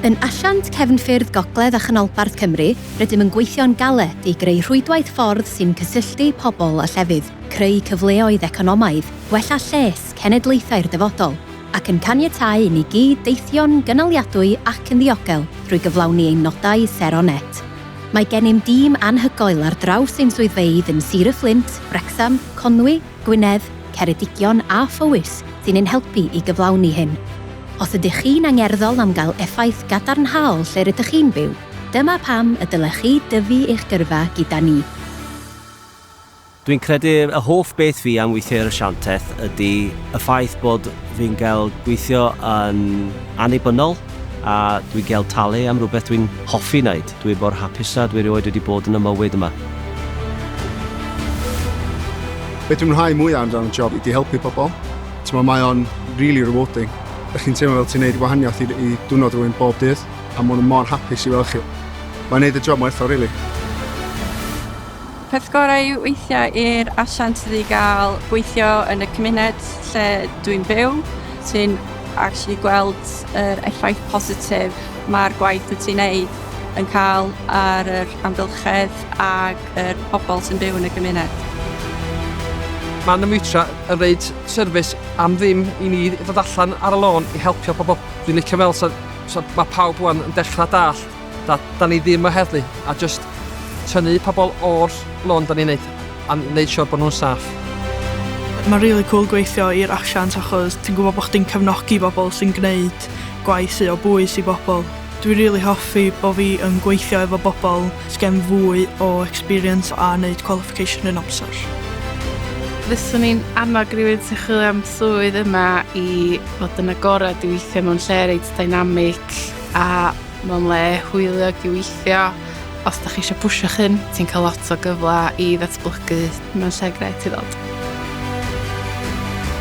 Yn Asiant, Cefnffyrdd, Gogledd a Chanolbarth Cymru, rydym yn gweithio'n galed i greu rhwydwaith ffordd sy'n cysylltu pobl a llefydd, creu cyfleoedd economaidd, gwella lles cenedlaethau'r dyfodol, ac yn caniatáu i ni gyd deithio'n gynaliadwy ac yn ddiogel drwy gyflawni ein nodau sero net. Mae gennym dîm anhygoel ar draws ein swyddfeydd yn Sir y Fflint, Wrecsam, Conwy, Gwynedd, Ceredigion a Phowys sy'n ein helpu i gyflawni hyn. Os ydych chi'n angerddol am gael effaith gadarnhaol lle rydych chi'n byw, dyma pam y dylech chi dyfu eich gyrfa gyda ni. Dwi'n credu y hoff beth fi am weithio i'r asiantaeth ydy y ffaith bod fi'n gael gweithio yn annibynnol a dwi'n gael talu am rhywbeth dwi'n hoffi wneud. Dwi'n mor hapus a dwi erioed wedi bod yn y mywyd yma. Beth dwi'n mwynhau mwyaf amdano'r job ydy helpu pobl. Mae o'n really rewarding. Ydych chi'n teimlo fel ti'n gwneud gwahaniaeth i diwrnod rhywun bob dydd, a maen nhw'n mor hapus i weld chi. Mae'n gwneud y job mor effo, rili. Peth gorau yw weithio i'r asiant ydy gael gweithio yn y cymuned lle dwi'n byw, sy'n actually gweld yr effaith positif mae'r gwaith wyt ti'n neud yn cael ar yr amgylchedd ac yr pobl sy'n byw yn y gymuned. Mae'n ymwytra yn reid service am ddim i ni ddod allan ar y lôn i helpio pobl. Dwi'n licio fel, so mae pawb wan yn dechrau dall, da ni ddim yn heddlu, a just tynnu pobl o'r lôn da ni'n neud, a neud siwr bod nhw'n saff. Mae'n really cool gweithio i'r asiant achos ti'n gwybod bod chdi'n cefnogi bobl sy'n gwneud gwaith sydd o bwys i bobl. Dwi'n really hoffi bod fi yn gweithio efo bobl sy'n fwy o experience a wneud qualification yn amser. Fyswn i'n annog rhywun sy'n chwilio am swydd yma i fod yn agored i weithio mewn lle reit dynamic a mewn le hwyliog i weithio. Os da chi eisiau pwysio chyn, ti'n cael lot o gyfle i ddatblygu mewn lle gret i ddod.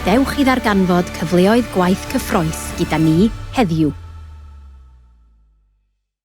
Dewch i ddarganfod cyfleoedd gwaith cyffrous gyda ni heddiw.